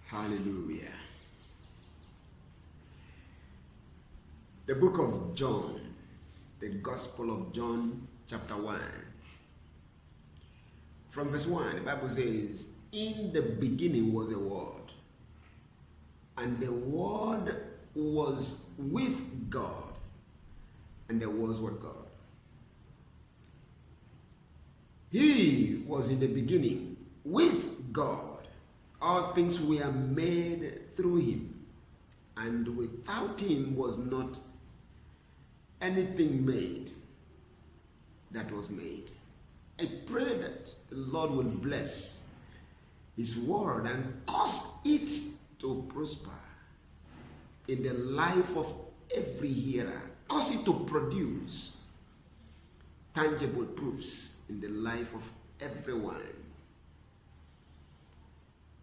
Hallelujah. The book of John, the Gospel of John, chapter 1. From verse 1, the Bible says, "In the beginning was a word, and the word was with God, and there was what God. He was in the beginning with God. All things were made through him, and without him was not anything made that was made." I pray that the Lord will bless his word and cause it to prosper in the life of every hearer. Cause it to produce tangible proofs in the life of everyone.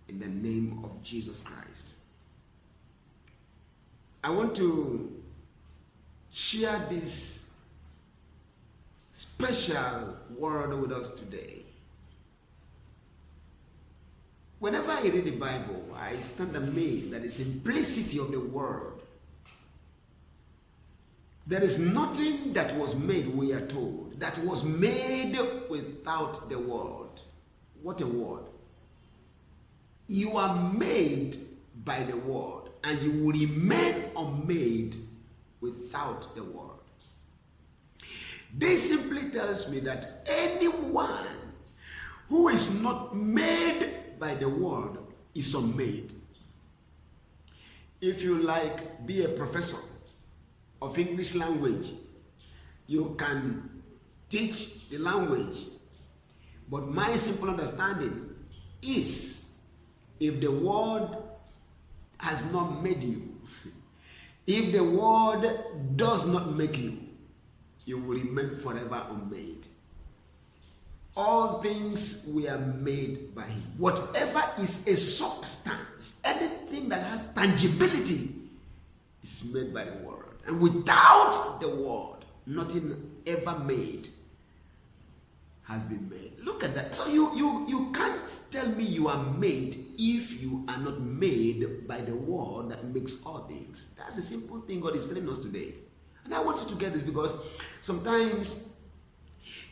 In the name of Jesus Christ. I want to share this special word with us today. Whenever I read the Bible, I stand amazed at the simplicity of the word. There is nothing that was made, we are told, that was made without the word. What a word. You are made by the word, and you will remain unmade without the word. This simply tells me that anyone who is not made by the word is unmade. If you be a professor of English language, you can teach the language. But my simple understanding is, if the word has not made you, if the word does not make you, you will remain forever unmade. All things were made by him. Whatever is a substance, anything that has tangibility, is made by the word. And without the word, nothing ever made has been made. Look at that. So you can't tell me you are made if you are not made by the word that makes all things. That's a simple thing God is telling us today. And I want you to get this, because sometimes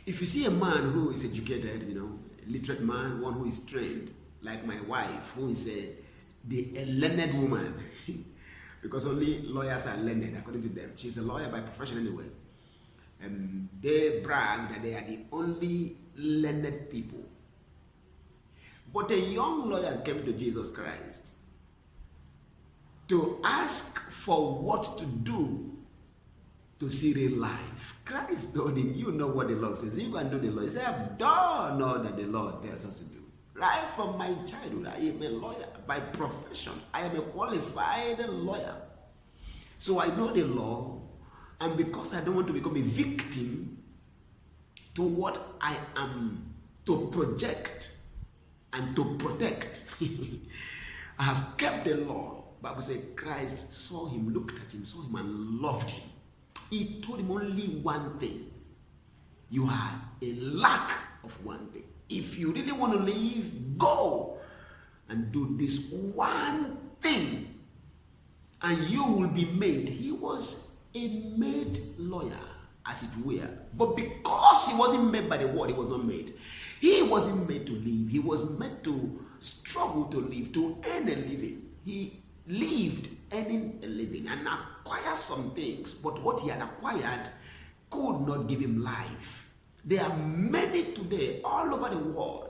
if you see a man who is educated, a literate man, one who is trained, like my wife, who is a learned woman, because only lawyers are learned according to them. She's a lawyer by profession anyway. And they brag that they are the only learned people. But a young lawyer came to Jesus Christ to ask for what to do to see real life. Christ told him, you know what the law says. You can do the law. He said, I've done all that the Lord tells us to do. Right from my childhood, I am a lawyer by profession. I am a qualified lawyer. So I know the law, and because I don't want to become a victim to what I am to project and to protect, I have kept the law. Bible says Christ saw him, looked at him, saw him, and loved him. He told him only one thing. You have a lack of one thing. If you really want to live, go and do this one thing, and you will be made. He was a made lawyer, as it were. But because he wasn't made by the word, he was not made. He wasn't made to live. He was meant to struggle to live, to earn a living. He lived earning a living and acquired some things, but what he had acquired could not give him life. There are many today all over the world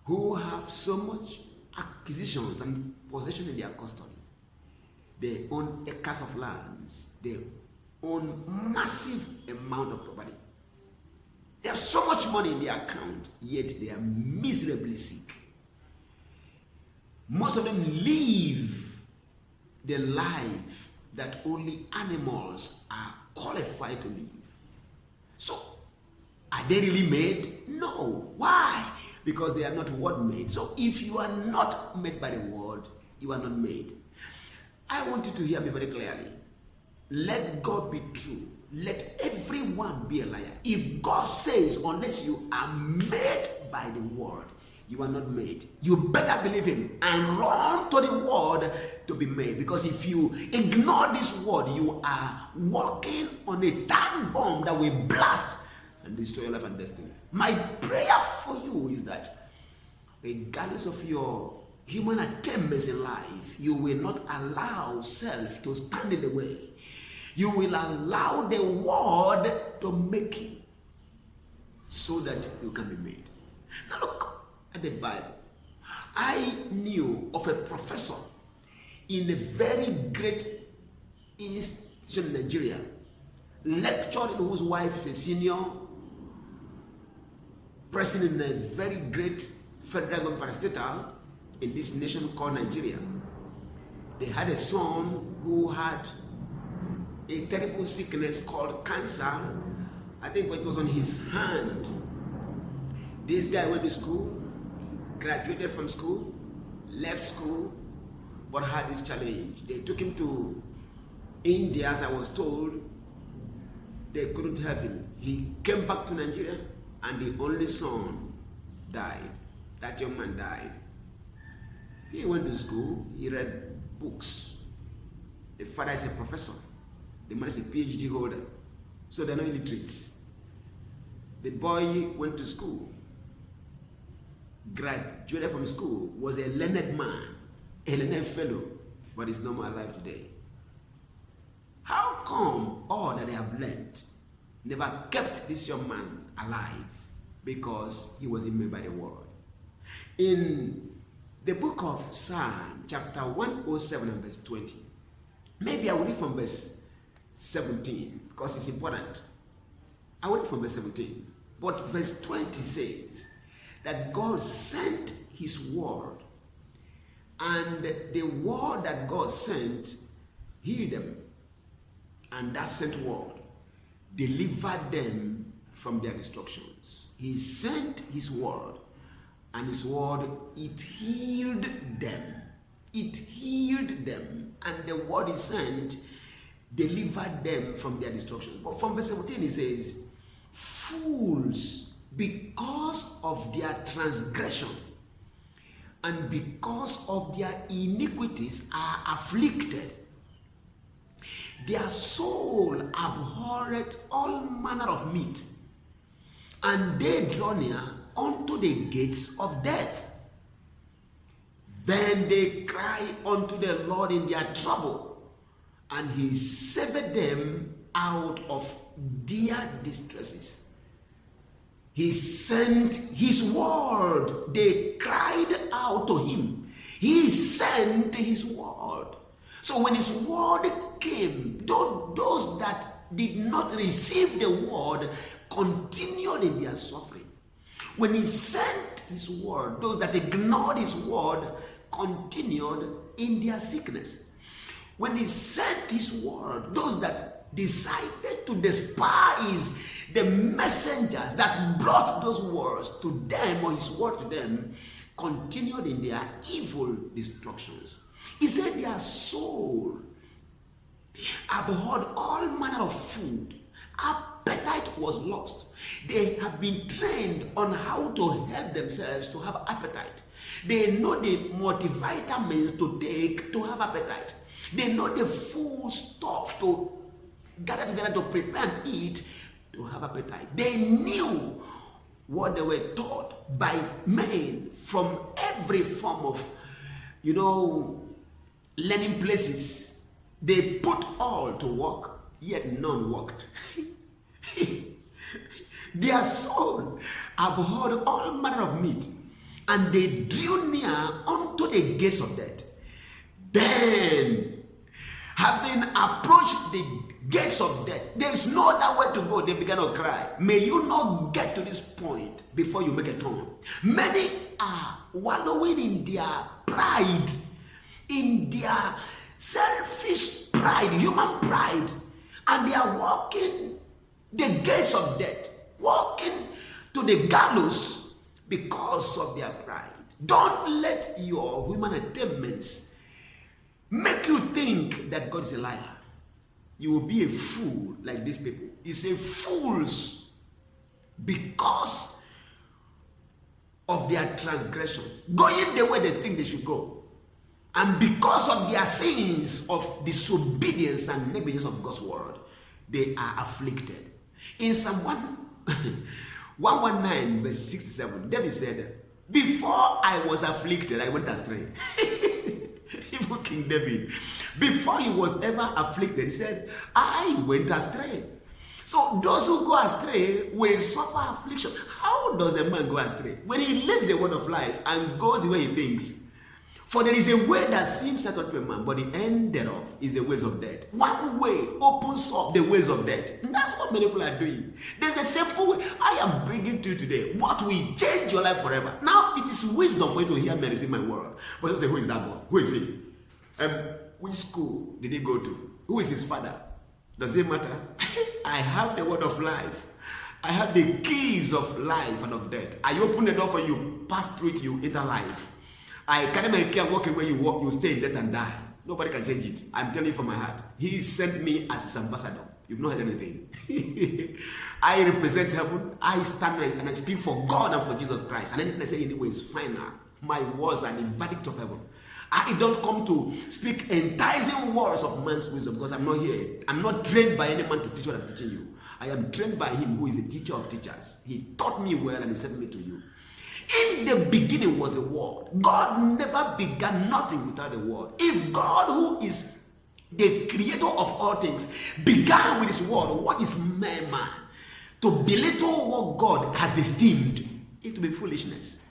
who have so much acquisitions and possession in their custody. They own acres of lands. They own massive amount of property. They have so much money in their account, yet they are miserably sick. Most of them live the life that only animals are qualified to live. So, are they really made? No. Why? Because they are not word made. So if you are not made by the word, you are not made. I want you to hear me very clearly. Let God be true. Let everyone be a liar. If God says, unless you are made by the word, you are not made. You better believe him and run to the word to be made. Because if you ignore this word, you are walking on a time bomb that will blast and destroy your life and destiny. My prayer for you is that regardless of your human attainments in life, you will not allow self to stand in the way. You will allow the word to make you so that you can be made. Now look at the Bible. I knew of a professor in a very great institution in Nigeria, lecturing, whose wife is a senior person in a very great federal government parastatal in this nation called Nigeria. They had a son who had a terrible sickness called cancer. I think it was on his hand. This guy went to school, graduated from school, left school, but had this challenge. They took him to India, as I was told. They couldn't help him. He came back to Nigeria, and the only son died. That young man died. He went to school, he read books. The father is a professor. The mother is a PhD holder. So they're not illiterates. The boy went to school, graduated from school, was a learned man, a learned fellow, but is no more alive today. How come all that they have learned never kept this young man alive? Because he wasn't made by the word. In the book of Psalm, chapter 107 and verse 20, maybe I will read from verse 17 because it's important. I will read from verse 17, but verse 20 says that God sent his word, and the word that God sent healed them, and that sent word delivered them from their destructions. He sent his word, and his word, it healed them. It healed them, and the word he sent delivered them from their destruction. But from verse 17 it says, fools, because of their transgression and because of their iniquities, are afflicted. Their soul abhorreth all manner of meat, and they draw near unto the gates of death. Then they cry unto the Lord in their trouble, and he saved them out of their distresses. He sent his word. They cried out to him. He sent his word. So when his word came, those that did not receive the word continued in their suffering. When he sent his word, those that ignored his word continued in their sickness. When he sent his word, those that decided to despise the messengers that brought those words to them, or his word to them, continued in their evil destructions. He said their soul abhorred all manner of food. Appetite was lost. They have been trained on how to help themselves to have appetite. They know the multivitamins to take to have appetite. They know the food stuff to gather together to prepare and eat to have appetite. They knew what they were taught by men from every form of, learning places. They put all to work, yet none worked. Their soul abhorred all manner of meat, and they drew near unto the gates of death. Then, having approached the gates of death, there is no other way to go. They began to cry. May you not get to this point before you make a turn. Many are wallowing in their pride, in their selfish pride, human pride, and they are walking the gates of death, walking to the gallows because of their pride. Don't let your human attainments make you think that God is a liar. You will be a fool like these people. He said, fools, because of their transgression, going the way they think they should go. And because of their sins of disobedience and negligence of God's word, they are afflicted. In Psalm 119 verse 67, David said, before I was afflicted, I went astray. Even King David, before he was ever afflicted, he said, I went astray. So those who go astray will suffer affliction. How does a man go astray? When he lives the word of life and goes the way he thinks. For there is a way that seems set unto a man, but the end thereof is the ways of death. One way opens up the ways of death. And that's what many people are doing. There's a simple way I am bringing to you today. What will change your life forever? Now, it is wisdom for you to hear me and receive my word. But you say, who is that boy? Who is he? Which school did he go to? Who is his father? Does it matter? I have the word of life. I have the keys of life and of death. I open the door for you, pass through it, you enter life. I carry my key and walk away, you walk, you stay in death and die. Nobody can change it. I'm telling you from my heart. He sent me as his ambassador. You've not heard anything. I represent heaven. I stand and I speak for God and for Jesus Christ. And anything I say anyway is final. My words are the verdict of heaven. I don't come to speak enticing words of man's wisdom because I'm not here. I'm not trained by any man to teach what I'm teaching you. I am trained by him who is the teacher of teachers. He taught me well and he sent me to you. In the beginning was a word. God never began nothing without a word. If God, who is the creator of all things, began with his word, what is man? To belittle what God has esteemed, it will be foolishness.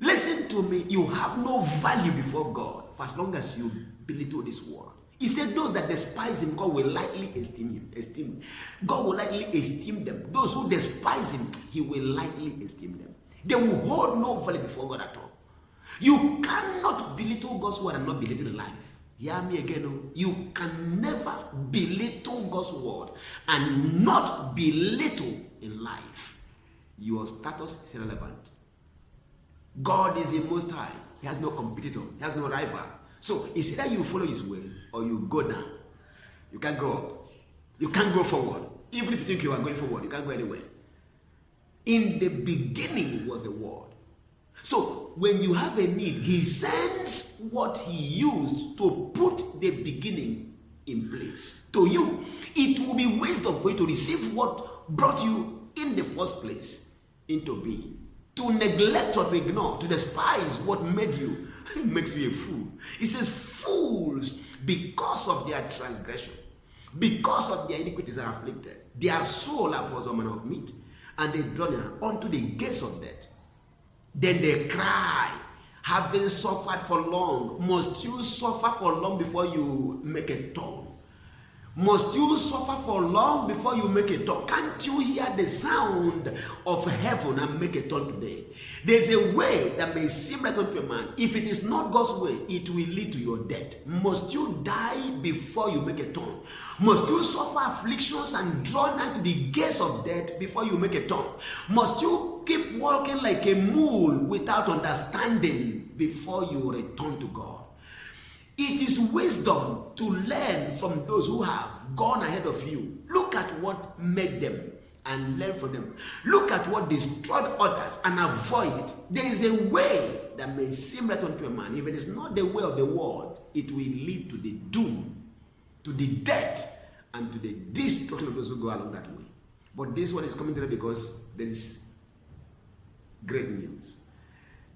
Listen to me, you have no value before God for as long as you belittle this word. He said those that despise him, God will lightly esteem him. God will lightly esteem them. Those who despise him, he will lightly esteem them. They will hold no value before God at all. You cannot belittle God's word and not belittle the life. Hear me again. No? You can never belittle God's word and not belittle in life. Your status is irrelevant. God is the Most High. He has no competitor. He has no rival. So it's either you follow his way or you go down. You can't go up. You can't go forward. Even if you think you are going forward, you can't go anywhere. In the beginning was a word. So when you have a need, he sends what he used to put the beginning in place. To you, it will be wisdom for you to receive what brought you in the first place into being. To neglect or to ignore, to despise what made you, it makes you a fool. It says fools because of their transgression, because of their iniquities are afflicted. Their soul abhors all manner of meat, and they draw near unto the gates of death. Then they cry, having suffered for long. Must you suffer for long before you make a turn? Must you suffer for long before you make a turn? Can't you hear the sound of heaven and make a turn today? There's a way that may seem right unto a man. If it is not God's way, it will lead to your death. Must you die before you make a turn? Must you suffer afflictions and draw nigh to the gates of death before you make a turn? Must you keep walking like a mule without understanding before you return to God? It is wisdom to learn from those who have gone ahead of you. Look at what made them and learn from them. Look at what destroyed others and avoid it. There is a way that may seem right unto a man. If it is not the way of the world, it will lead to the doom, to the death, and to the destruction of those who go along that way. But this one is coming today because there is great news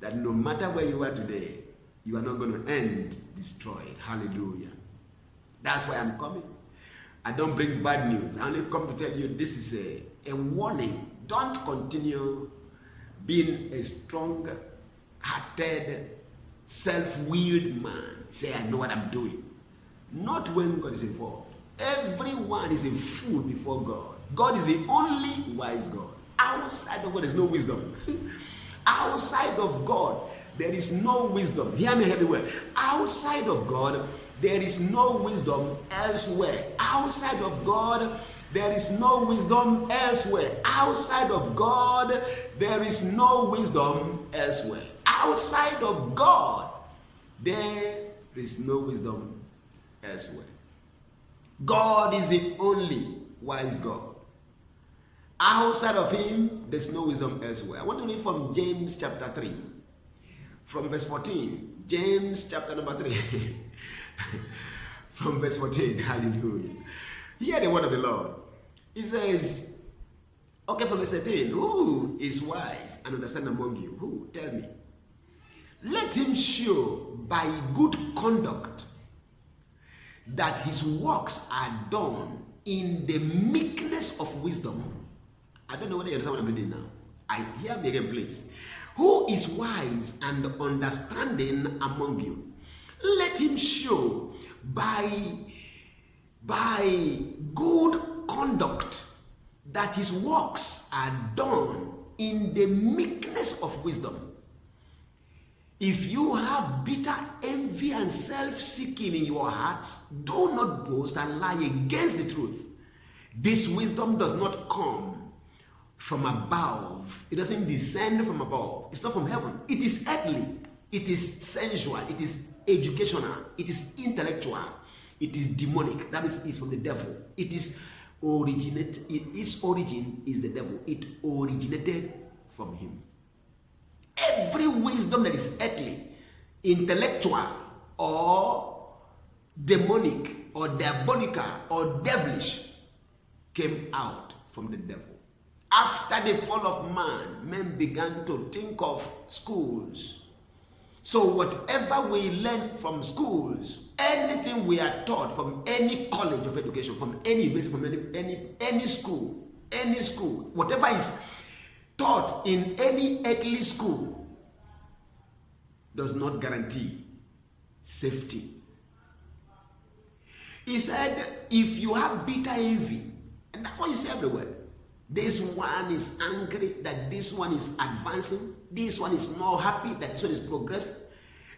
that no matter where you are today, you are not going to end destroyed. Hallelujah. That's why I'm coming. I don't bring bad news. I only come to tell you this is a warning. Don't continue being a strong-hearted, self-willed man. Say, I know what I'm doing. Not when God is involved. Everyone is a fool before God. God is the only wise God. Outside of God, there's no wisdom. Outside of God, there is no wisdom. Hear me everywhere. Outside of God, there is no wisdom elsewhere. Outside of God, there is no wisdom elsewhere. Outside of God, there is no wisdom elsewhere. Outside of God, there is no wisdom elsewhere. God is the only wise God. Outside of him, there's no wisdom elsewhere. I want to read from James chapter 3, from verse 14. James chapter number 3, from verse 14. Hallelujah. Hear the word of the Lord. He says, okay, from verse 13, who is wise and understand among you? Who? Tell me. Let him show by good conduct that his works are done in the meekness of wisdom. I don't know whether you understand what I'm reading now. Hear me again, please. Who is wise and understanding among you? Let him show by good conduct that his works are done in the meekness of wisdom. If you have bitter envy and self-seeking in your hearts, do not boast and lie against the truth. This wisdom does not come from above. It doesn't descend from above. It's not from heaven. It is earthly. It is sensual. It is educational. It is intellectual. It is demonic. That means it's from the devil. Its origin is the devil. It originated from him. Every wisdom that is earthly, intellectual, or demonic, or diabolical, or devilish came out from the devil. After the fall of man, men began to think of schools. So whatever we learn from schools, anything we are taught from any college of education, from any university, from any school, whatever is taught in any earthly school does not guarantee safety. He said, if you have bitter envy, and that's what you see everywhere. This one is angry that this one is advancing. This one is not happy that this one is progressing.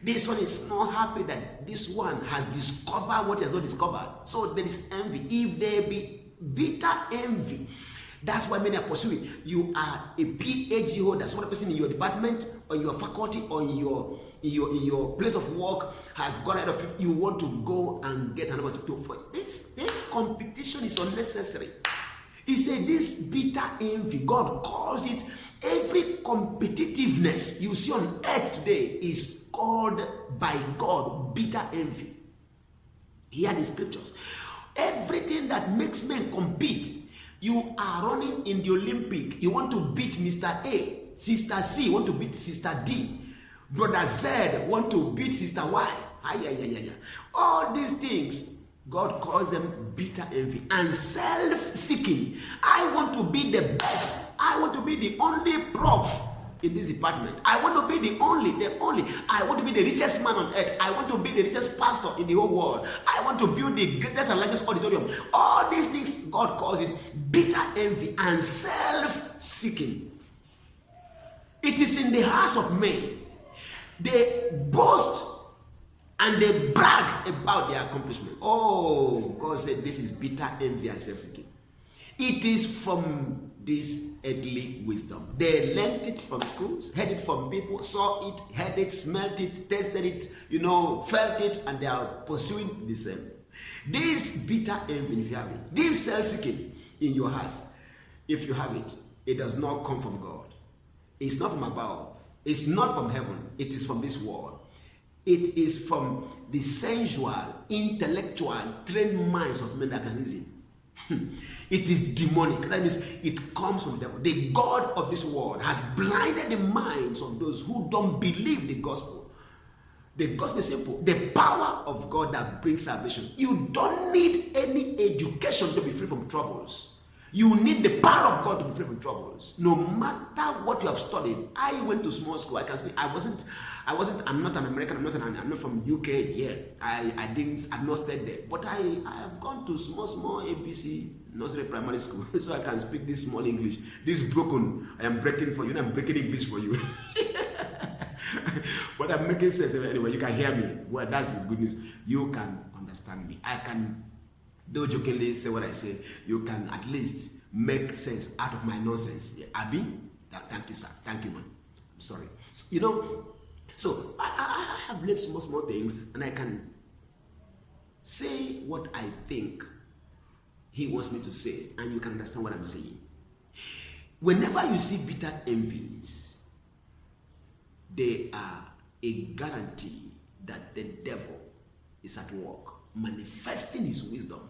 This one is not happy that this one has discovered what he has not discovered. So there is envy. If there be bitter envy, that's why many are pursuing. You are a PhD holder. That's one person in your department or your faculty or in your place of work has gone ahead of you. You want to go and get another to do for this. This competition is unnecessary. He said this bitter envy, God calls it, every competitiveness you see on earth today is called by God bitter envy. Hear the scriptures. Everything that makes men compete, you are running in the Olympic, you want to beat Mr. A, Sister C want to beat Sister D, Brother Z want to beat Sister Y. All these things, God calls them bitter envy and self-seeking. I want to be the best. I want to be the only prof in this department. I want to be the only. I want to be the richest man on earth. I want to be the richest pastor in the whole world. I want to build the greatest and largest auditorium. All these things, God calls it bitter envy and self-seeking. It is in the hearts of men. They boast and they brag about their accomplishment. Oh, God said this is bitter envy and self-seeking. It is from this earthly wisdom. They learned it from schools, heard it from people, saw it, heard it, smelled it, tasted it, felt it, and they are pursuing the same. This bitter envy, if you have it, this self-seeking in your heart, if you have it, it does not come from God. It's not from above. It's not from heaven. It is from this world. It is from the sensual, intellectual, trained minds of men that can reason. It is demonic. That means it comes from the devil. The God of this world has blinded the minds of those who don't believe the gospel. The gospel is simple. The power of God that brings salvation. You don't need any education to be free from troubles. You need the power of God to be free from troubles. No matter what you have studied. I went to small school. I can speak. I'm not an American. I'm not from UK. Yeah, I've not stayed there. But I have gone to small ABC nursery primary school, so I can speak this small English. This broken, I am breaking for you. And I'm breaking English for you. But I'm making sense anyway. You can hear me. Well, that's the good news. You can understand me. I can. Don't jokingly say what I say. You can at least make sense out of my nonsense. Yeah. Abby, thank you, sir. Thank you, man. I'm sorry. So I have learned small things, and I can say what I think he wants me to say, and you can understand what I'm saying. Whenever you see bitter envies, they are a guarantee that the devil is at work, manifesting his wisdom.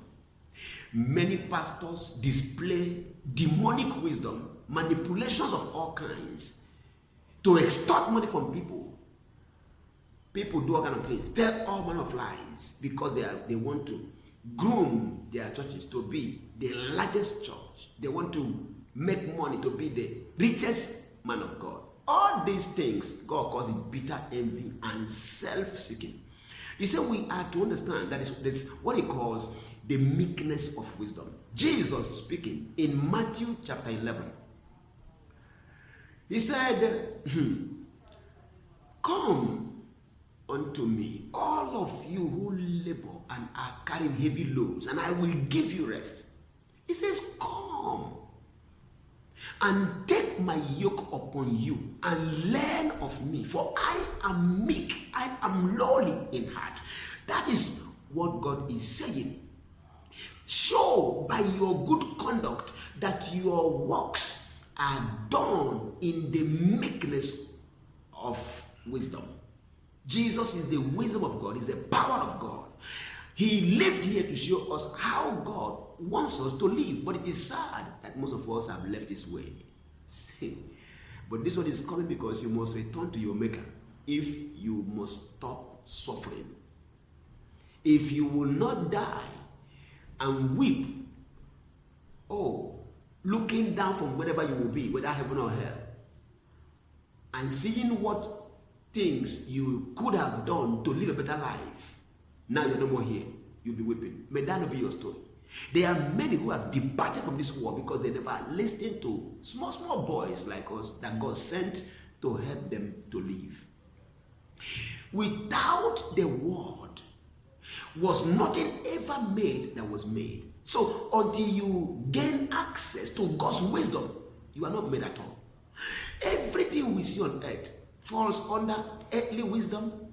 Many pastors display demonic wisdom, manipulations of all kinds, to extort money from people. People do all kinds of things, tell all manner of lies, because they want to groom their churches to be the largest church. They want to make money to be the richest man of God. All these things, God calls it bitter envy and self-seeking. He said we are to understand that is what he calls the meekness of wisdom. Jesus speaking in Matthew chapter 11. He said, come unto me, all of you who labor and are carrying heavy loads, and I will give you rest. He says, come and take my yoke upon you and learn of me, for I am meek, I am lowly in heart. That is what God is saying. Show by your good conduct that your works are done in the meekness of wisdom. Jesus is the wisdom of God, is the power of God. He lived here to show us how God wants us to live. But it is sad that most of us have left his way. But this one is coming because you must return to your maker if you must stop suffering. If you will not die and weep, looking down from wherever you will be, whether heaven or hell, and seeing what things you could have done to live a better life, now you're no more here, you'll be weeping. May that not be your story. There are many who have departed from this world because they never listened to small boys like us that God sent to help them to live. Without the word was nothing ever made that was made. So until you gain access to God's wisdom, you are not made at all. Everything we see on earth falls under earthly wisdom,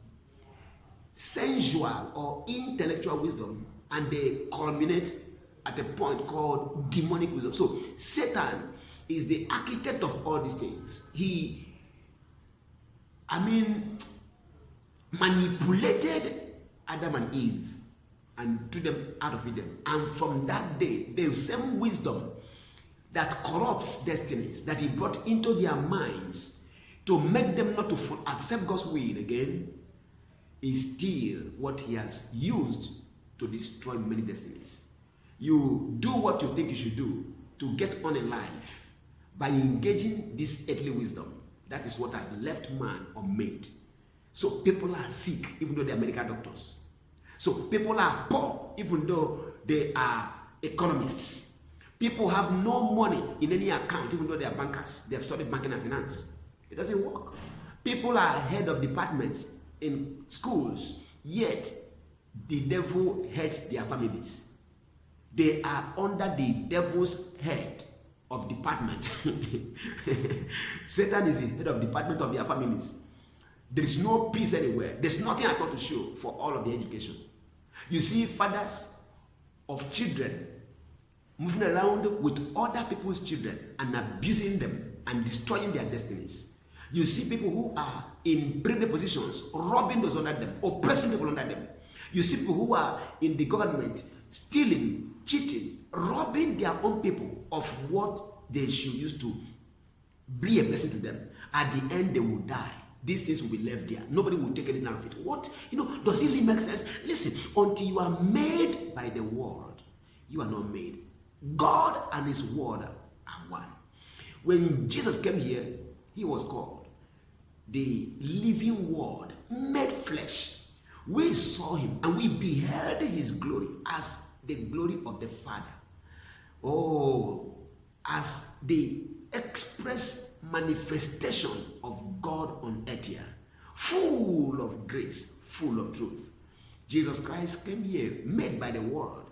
sensual or intellectual wisdom, and they culminate at a point called demonic wisdom. So Satan is the architect of all these things. He manipulated Adam and Eve and threw them out of Eden. And from that day, the same wisdom that corrupts destinies, that he brought into their minds to make them not to accept God's will again, is still what he has used to destroy many destinies. You do what you think you should do to get on in life by engaging this earthly wisdom. That is what has left man unmade. So people are sick even though they are medical doctors. So people are poor even though they are economists. People have no money in any account even though they are bankers. They have studied banking and finance. It doesn't work. People are head of departments in schools, yet the devil heads their families. They are under the devil's head of department. Satan is the head of department of their families. There is no peace anywhere. There's nothing at all to show for all of the education. You see fathers of children moving around with other people's children and abusing them and destroying their destinies. You see people who are in privileged positions, robbing those under them, oppressing people under them. You see people who are in the government, stealing, cheating, robbing their own people of what they should use to be a blessing to them. At the end, they will die. These things will be left there. Nobody will take anything out of it. What? Does it really make sense? Listen, until you are made by the word, you are not made. God and his word are one. When Jesus came here, he was called the living word made flesh. We saw him and we beheld his glory as the glory of the Father. As the express manifestation of God on earth here, full of grace, full of truth. Jesus Christ came here, made by the word,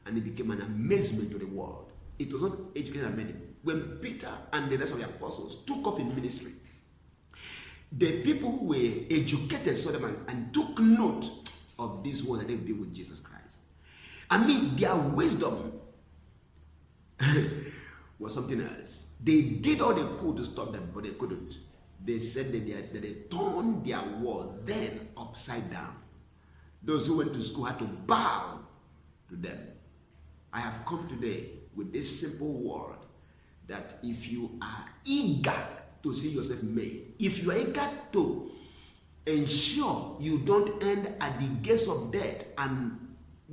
and he became an amazement to the world. It was not educated that made him. When Peter and the rest of the apostles took off in ministry, the people who were educated saw them and took note of this word that they've been with Jesus Christ. Their wisdom was something else. They did all they could to stop them, but they couldn't. They said that they turned their world then upside down. Those who went to school had to bow to them. I have come today with this simple word that if you are eager to see yourself made, if you are eager to ensure you don't end at the gates of death and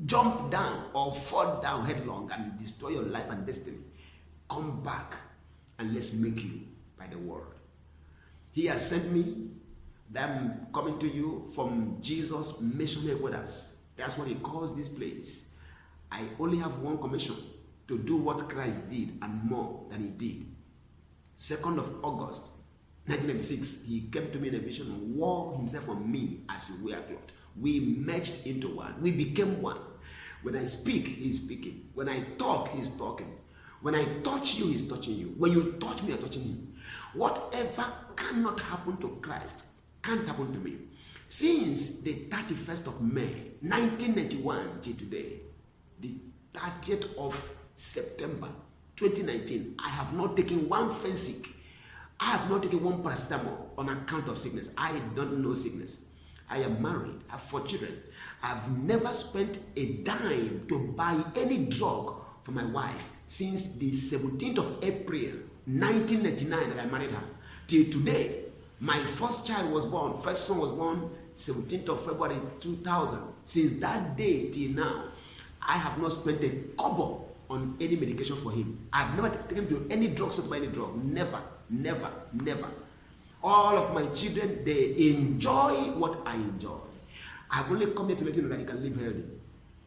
jump down or fall down headlong and destroy your life and destiny, come back and let's make you by the word. He has sent me. I'm coming to you from Jesus Mission Headquarters. That's what he calls this place. I only have one commission: to do what Christ did and more than he did. 2nd of August 1996, he came to me in a vision and wore himself on me as you wear cloth. We merged into one. We became one. When I speak, he's speaking. When I talk, he's talking. When I touch you, he's touching you. When you touch me, I'm touching him. Whatever cannot happen to Christ can't happen to me. Since the 31st of May 1991 till today, the 30th of September 2019, I have not taken one Fensic. I have not taken one paracetamol on account of sickness. I don't know sickness. I am married. I have 4 children. I've never spent a dime to buy any drug for my wife since the 17th of April 1999 that I married her. Till today, my first child was born, first son was born 17th of February 2000. Since that day till now, I have not spent a kobo on any medication for him. I've never taken him to any drugs to buy any drug. Never, never, never. All of my children, they enjoy what I enjoy. I've only come here to let you know that you can live healthy.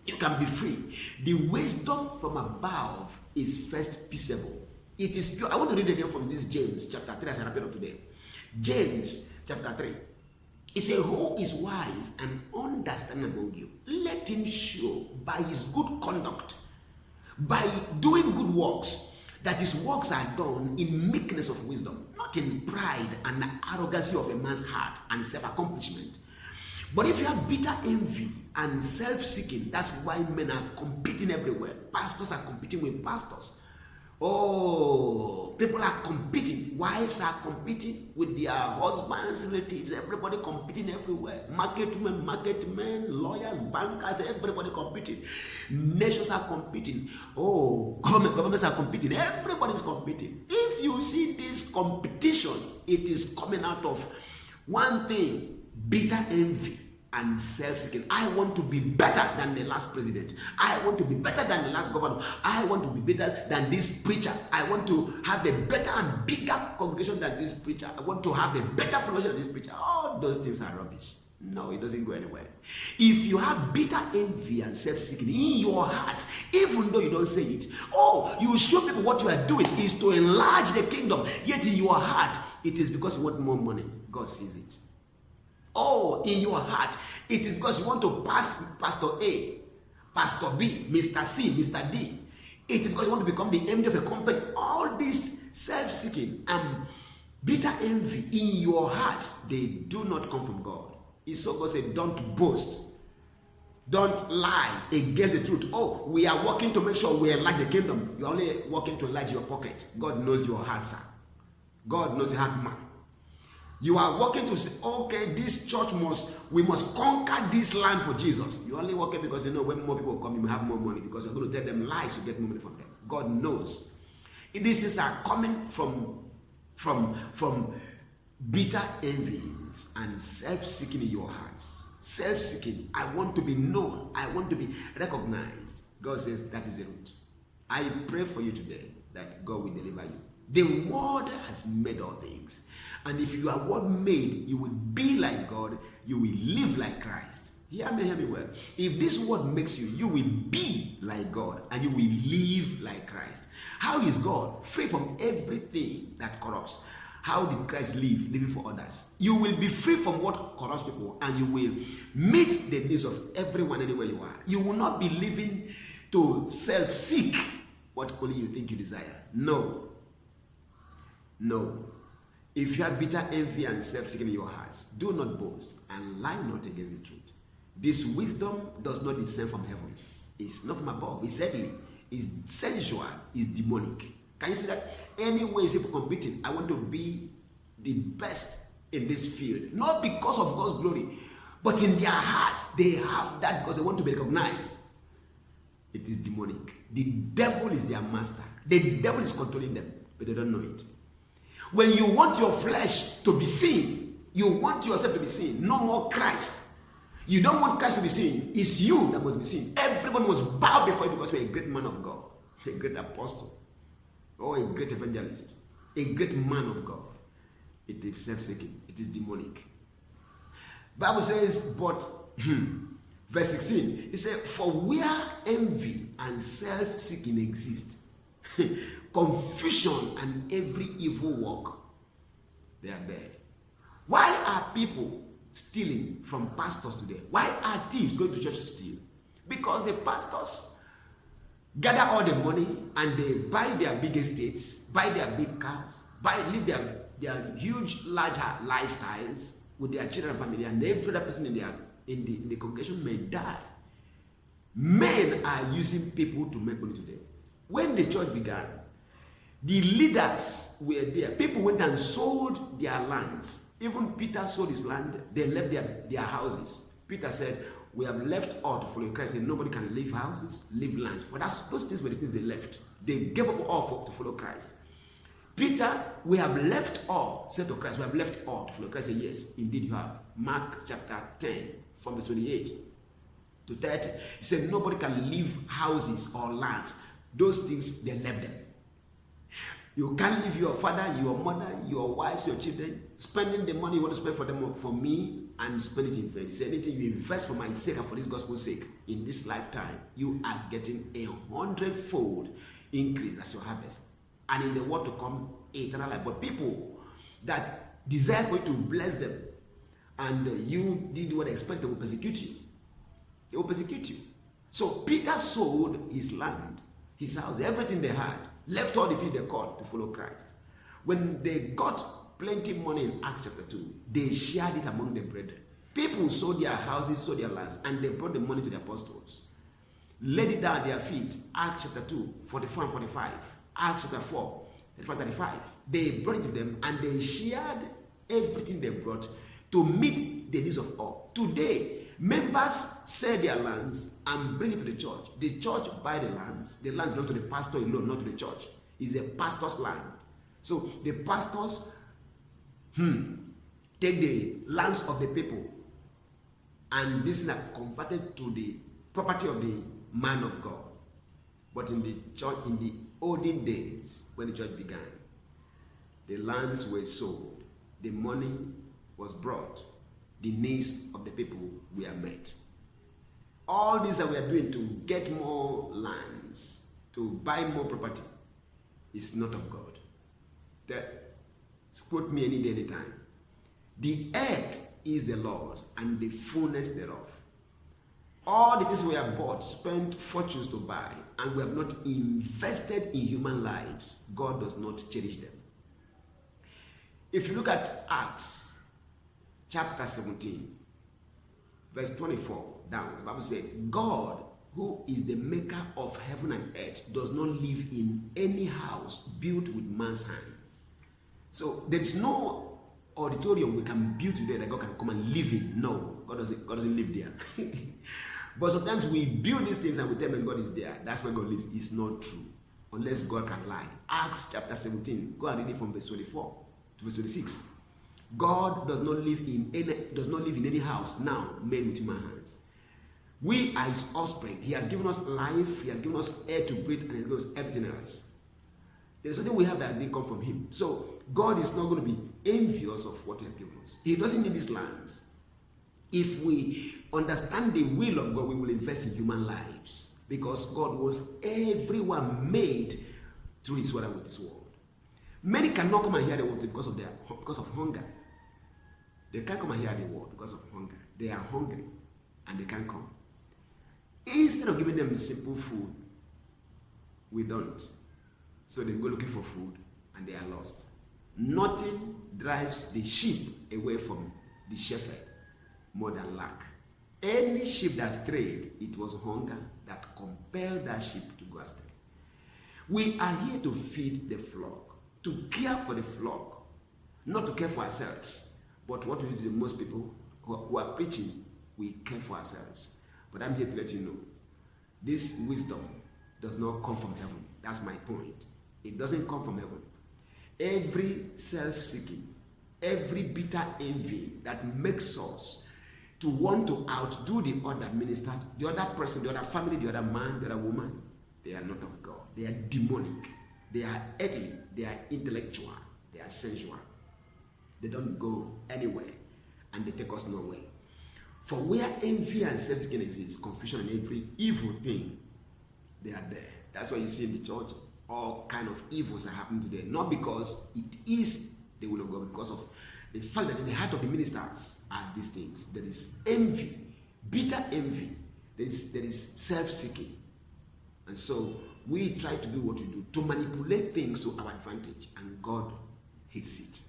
You can be free. The wisdom from above is first peaceable. It is pure. I want to read again from this James chapter 3 as I wrap it up today. James chapter 3. It says, who is wise and understanding among you? Let him show by his good conduct, by doing good works, that his works are done in meekness of wisdom, not in pride and arrogancy of a man's heart and self-accomplishment. But if you have bitter envy and self-seeking, that's why men are competing everywhere. Pastors are competing with pastors. Oh, people are competing. Wives are competing with their husbands, relatives. Everybody competing everywhere. Market women, market men, lawyers, bankers, everybody competing. Nations are competing. Oh, governments are competing. Everybody's competing. If you see this competition, it is coming out of one thing: bitter envy and self-seeking. I want to be better than the last president. I want to be better than the last governor. I want to be better than this preacher. I want to have a better and bigger congregation than this preacher. I want to have a better fellowship than this preacher. All those things are rubbish. No, it doesn't go anywhere. If you have bitter envy and self-seeking in your heart, even though you don't say it, you show people what you are doing is to enlarge the kingdom, yet in your heart, it is because you want more money. God sees it. In your heart, it is because you want to pass Pastor A, Pastor B, Mr. C, Mr. D. It is because you want to become the MD of a company. All this self-seeking and bitter envy in your hearts, they do not come from God. It's so God said, don't boast. Don't lie against the truth. We are working to make sure we enlarge the kingdom. You're only working to enlarge your pocket. God knows your heart, sir. God knows your heart, man. You are working to say, okay, this church we must conquer this land for Jesus. You're only working because you know when more people come, you will have more money because you're going to tell them lies to get more money from them. God knows. These things are coming from bitter envies and self-seeking in your hearts. Self-seeking. I want to be known. I want to be recognized. God says that is the root. I pray for you today that God will deliver you. The word has made all things. And if you are word made, you will be like God. You will live like Christ. Hear me well. If this word makes you, you will be like God and you will live like Christ. How is God free from everything that corrupts? How did Christ live? Living for others. You will be free from what corrupts people and you will meet the needs of everyone anywhere you are. You will not be living to self-seek what only you think you desire. No. If you have bitter envy and self-seeking in your hearts, do not boast and lie not against the truth. This wisdom does not descend from heaven. It's not from above. It's earthly. It's sensual. It's demonic. Can you see that? Any way you see people competing, I want to be the best in this field. Not because of God's glory, but in their hearts, they have that because they want to be recognized. It is demonic. The devil is their master. The devil is controlling them, but they don't know it. When you want your flesh to be seen, you want yourself to be seen, no more Christ. You don't want Christ to be seen. It's you that must be seen. Everyone must bow before you because you're a great man of God, a great apostle, or a great evangelist, a great man of God. It is self-seeking. It is demonic. Bible says, but, verse 16, it says, for where envy and self-seeking exist, confusion and every evil work, they are there. Why are people stealing from pastors today? Why are thieves going to church to steal? Because the pastors gather all the money and they buy their big estates, buy their big cars, live their huge, larger lifestyles with their children and family, and every other person in the congregation may die. Men are using people to make money today. When the church began, the leaders were there. People went and sold their lands. Even Peter sold his land. They left their houses. Peter said, we have left all to follow Christ. And nobody can leave houses, leave lands. But those things were the things they left. They gave up all to follow Christ. Peter, we have left all, said to Christ, we have left all to follow Christ. Said, yes, indeed you have. Mark chapter 10, from verse 28 to 30. He said, nobody can leave houses or lands. Those things, they left them. You can't leave your father, your mother, your wives, your children, spending the money you want to spend for them, for me, and spend it in faith. He said, anything you invest for my sake and for this gospel's sake, in this lifetime, you are getting 100-fold increase as your harvest. And in the world to come, eternal life. But people that desire for you to bless them, and you did what they expect, they will persecute you. They will persecute you. So Peter sold his land, his house, everything they had, left all the field they caught to follow Christ. When they got plenty money in Acts chapter 2, they shared it among the brethren. People sold their houses, sold their lands, and they brought the money to the apostles. Laid it down at their feet. Acts chapter 2, 44 and 45. Acts chapter 4, 34 and 35. They brought it to them, and they shared everything they brought to meet the needs of all. Today, members sell their lands and bring it to the church. The church buy the lands. The lands belong to the pastor alone, not to the church. It's a pastor's land. So the pastors take the lands of the people, and this is converted to the property of the man of God. But in the church, in the olden days, when the church began, the lands were sold, the money was brought, the needs of the people were met. All this that we are doing to get more lands, to buy more property, is not of God. Quote me any day, anytime. The earth is the Lord's and the fullness thereof. All the things we have bought, spent fortunes to buy, and we have not invested in human lives, God does not cherish them. If you look at Acts chapter 17, verse 24 down, the Bible says, God, who is the maker of heaven and earth, does not live in any house built with man's hand. So there is no auditorium we can build today that God can come and live in. No, God doesn't live there. But sometimes we build these things and we tell them God is there. That's where God lives. It's not true. Unless God can lie. Acts chapter 17. Go and read it from verse 24 to verse 26. God does not live in any house now made with human hands. We are his offspring. He has given us life, he has given us air to breathe, and he has given us everything else. There is something we have that didn't come from him. So God is not going to be envious of what he has given us. He doesn't need these lands. If we understand the will of God, we will invest in human lives, because God wants everyone made through his word and with his word. Many cannot come and hear the word because of hunger. They can't come and hear the word because of hunger. They are hungry and they can't come. Instead of giving them simple food, we don't. So they go looking for food and they are lost. Nothing drives the sheep away from the shepherd more than lack. Any sheep that strayed, it was hunger that compelled that sheep to go astray. We are here to feed the flock, to care for the flock, not to care for ourselves. But what we do, most people who are preaching, we care for ourselves. But I'm here to let you know, this wisdom does not come from heaven. That's my point. It doesn't come from heaven. Every self-seeking, every bitter envy that makes us to want to outdo the other minister, the other person, the other family, the other man, the other woman, they are not of God. They are demonic. They are earthly. They are intellectual. They are sensual. They don't go anywhere, and they take us nowhere. For where envy and self-seeking exists, confusion and every evil thing, they are there. That's why you see in the church all kind of evils are happening today. Not because it is the will of God, because of the fact that in the heart of the ministers are these things. There is envy, bitter envy. There is self-seeking. And so we try to do what we do, to manipulate things to our advantage, and God hates it.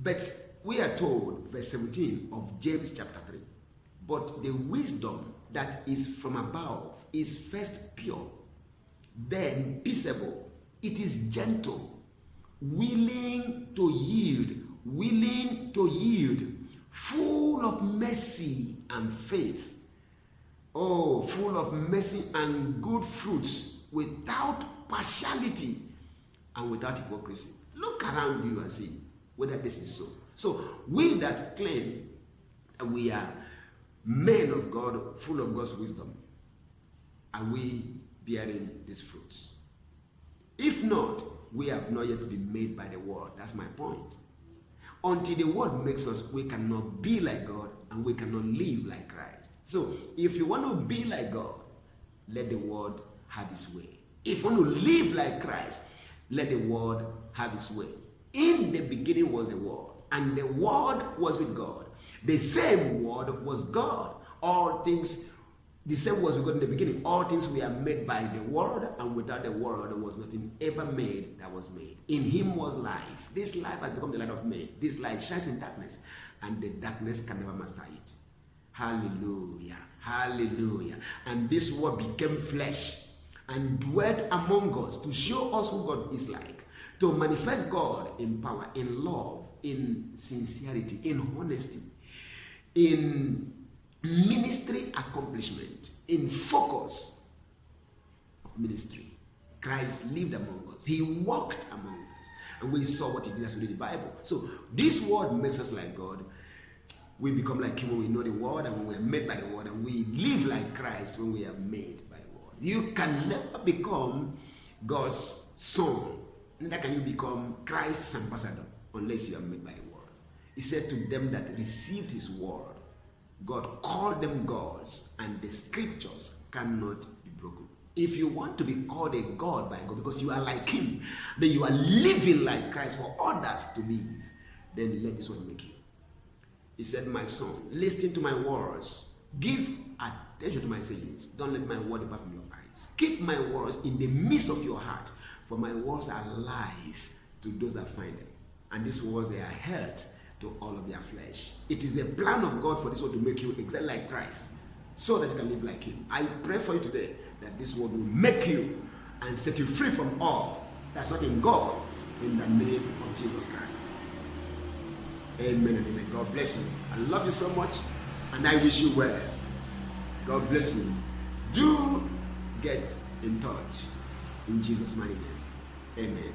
But we are told, verse 17 of James chapter 3, but the wisdom that is from above is first pure, then peaceable, it is gentle, willing to yield, full of mercy and faith. Oh, full of mercy and good fruits, without partiality and without hypocrisy. Look around you and see whether this is so. So we that claim that we are men of God, full of God's wisdom, are we bearing these fruits? If not, we have not yet been made by the word. That's my point. Until the word makes us, we cannot be like God, and we cannot live like Christ. So if you want to be like God, let the word have its way. If you want to live like Christ, let the word have its way. In the beginning was the word, and the word was with God. The same word was God. All things, the same was with God in the beginning. All things were made by the word, and without the word there was nothing ever made that was made. In him was life. This life has become the light of men. This light shines in darkness, and the darkness can never master it. Hallelujah. Hallelujah. And this word became flesh and dwelt among us to show us who God is like, to manifest God in power, in love, in sincerity, in honesty, in ministry accomplishment, in focus of ministry. Christ lived among us. He walked among us. And we saw what he did as we read the Bible. So this word makes us like God. We become like him when we know the word, and when we are made by the word, and we live like Christ when we are made by the word. You can never become God's son. Neither can you become Christ's ambassador unless you are made by the word. He said to them that received his word, God called them gods, and the scriptures cannot be broken. If you want to be called a God by God because you are like him, then you are living like Christ for others to live, then let this word make you. He said, my son, listen to my words. Give attention to my sayings. Don't let my word depart from your eyes. Keep my words in the midst of your heart, for my words are life to those that find them. And these words, they are health to all of their flesh. It is the plan of God for this word to make you exactly like Christ, so that you can live like him. I pray for you today that this word will make you and set you free from all that's not in God, in the name of Jesus Christ. Amen and amen. God bless you. I love you so much, and I wish you well. God bless you. Do get in touch in Jesus' mighty name. Amen.